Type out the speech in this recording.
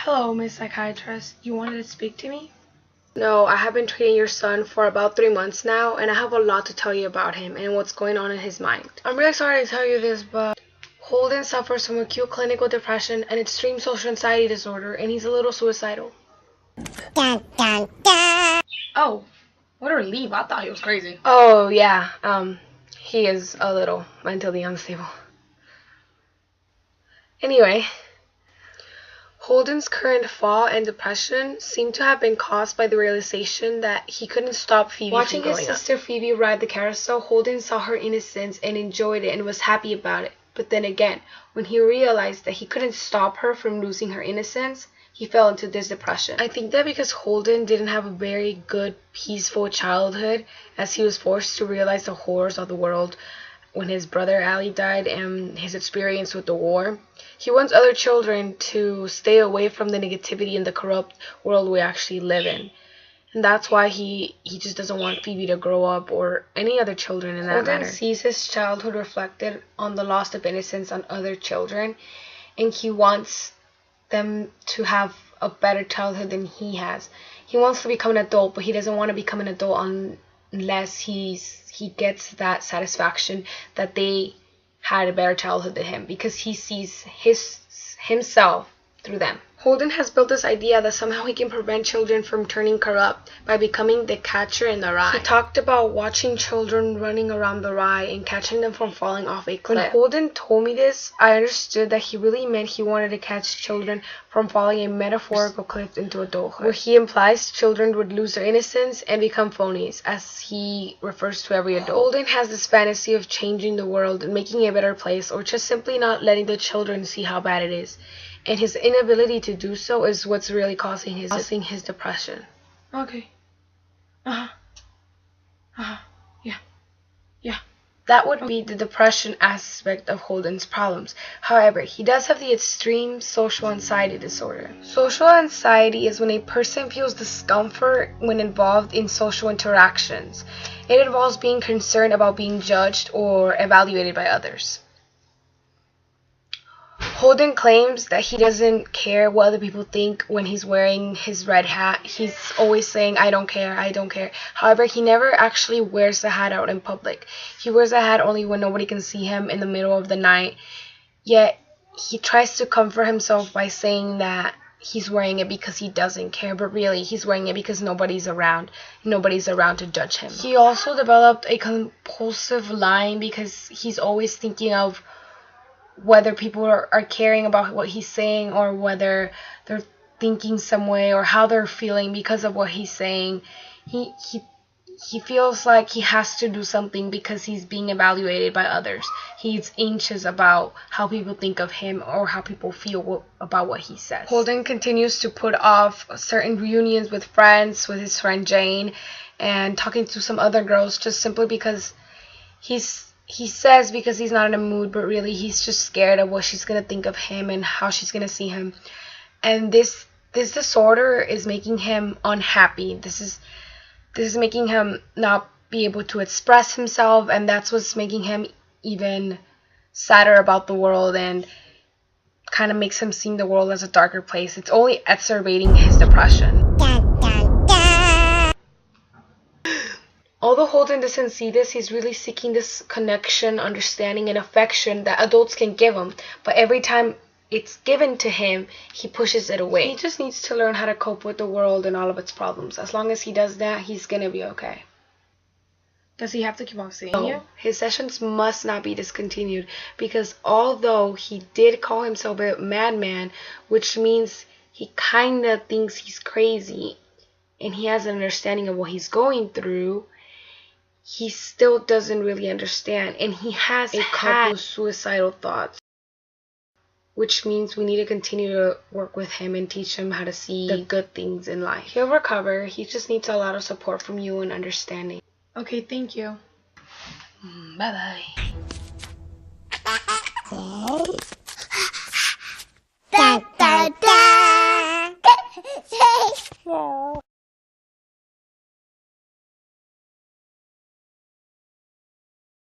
Hello, Miss Psychiatrist. You wanted to speak to me? No, I have been treating your son for about 3 months now, and I have a lot to tell you about him and what's going on in his mind. I'm really sorry to tell you this, but Holden suffers from acute clinical depression and extreme social anxiety disorder, and he's a little suicidal. oh, what a relief. I thought he was crazy. Oh, yeah, he is a little mentally unstable. Anyway, Holden's current fall and depression seem to have been caused by the realization that he couldn't stop Phoebe Watching from his growing up. sister Phoebe ride the carousel, Holden saw her innocence and enjoyed it and was happy about it. But then again, when he realized that he couldn't stop her from losing her innocence, he fell into this depression. I think that because Holden didn't have a very good, peaceful childhood, as he was forced to realize the horrors of the world when his brother Ali died and his experience with the war, he wants other children to stay away from the negativity and the corrupt world we actually live in. And that's why he just doesn't want Phoebe to grow up, or any other children in that matter. Holden sees his childhood reflected on the loss of innocence on other children, and he wants them to have a better childhood than he has. He wants to become an adult, but he doesn't want to become an adult unless he gets that satisfaction that they had a better childhood than him, because he sees himself through them. Holden has built this idea that somehow he can prevent children from turning corrupt by becoming the catcher in the rye. He talked about watching children running around the rye and catching them from falling off a cliff. When Holden told me this, I understood that he really meant he wanted to catch children from falling a metaphorical cliff into adulthood, where he implies children would lose their innocence and become phonies, as he refers to every adult. Holden has this fantasy of changing the world and making it a better place, or just simply not letting the children see how bad it is. And his inability to do so is what's really causing his depression. Okay. Yeah. That would be the depression aspect of Holden's problems. However, he does have the extreme social anxiety disorder. Social anxiety is when a person feels discomfort when involved in social interactions. It involves being concerned about being judged or evaluated by others. Holden claims that he doesn't care what other people think when he's wearing his red hat. He's always saying, I don't care, I don't care. However, he never actually wears the hat out in public. He wears the hat only when nobody can see him in the middle of the night. Yet, he tries to comfort himself by saying that he's wearing it because he doesn't care, but really, he's wearing it because nobody's around. Nobody's around to judge him. He also developed a compulsive lying because he's always thinking of whether people are caring about what he's saying, or whether they're thinking some way, or how they're feeling because of what he's saying. He feels like he has to do something because he's being evaluated by others. He's anxious about how people think of him or how people feel about what he says. Holden continues to put off certain reunions with friends, with his friend Jane, and talking to some other girls, just simply because he says because he's not in a mood, but really he's just scared of what she's going to think of him and how she's going to see him. And this disorder is making him unhappy. This is making him not be able to express himself, and that's what's making him even sadder about the world and kind of makes him see the world as a darker place. It's only exacerbating his depression. Although Holden doesn't see this, he's really seeking this connection, understanding, and affection that adults can give him. But every time it's given to him, he pushes it away. He just needs to learn how to cope with the world and all of its problems. As long as he does that, he's gonna be okay. Does he have to keep on seeing No, you? his sessions must not be discontinued, because although he did call himself a madman, which means he kinda thinks he's crazy and he has an understanding of what he's going through, he still doesn't really understand, and he has a couple of suicidal thoughts, which means we need to continue to work with him and teach him how to see the good things in life. He'll recover. He just needs a lot of support from you and understanding. Okay, thank you. Bye-bye.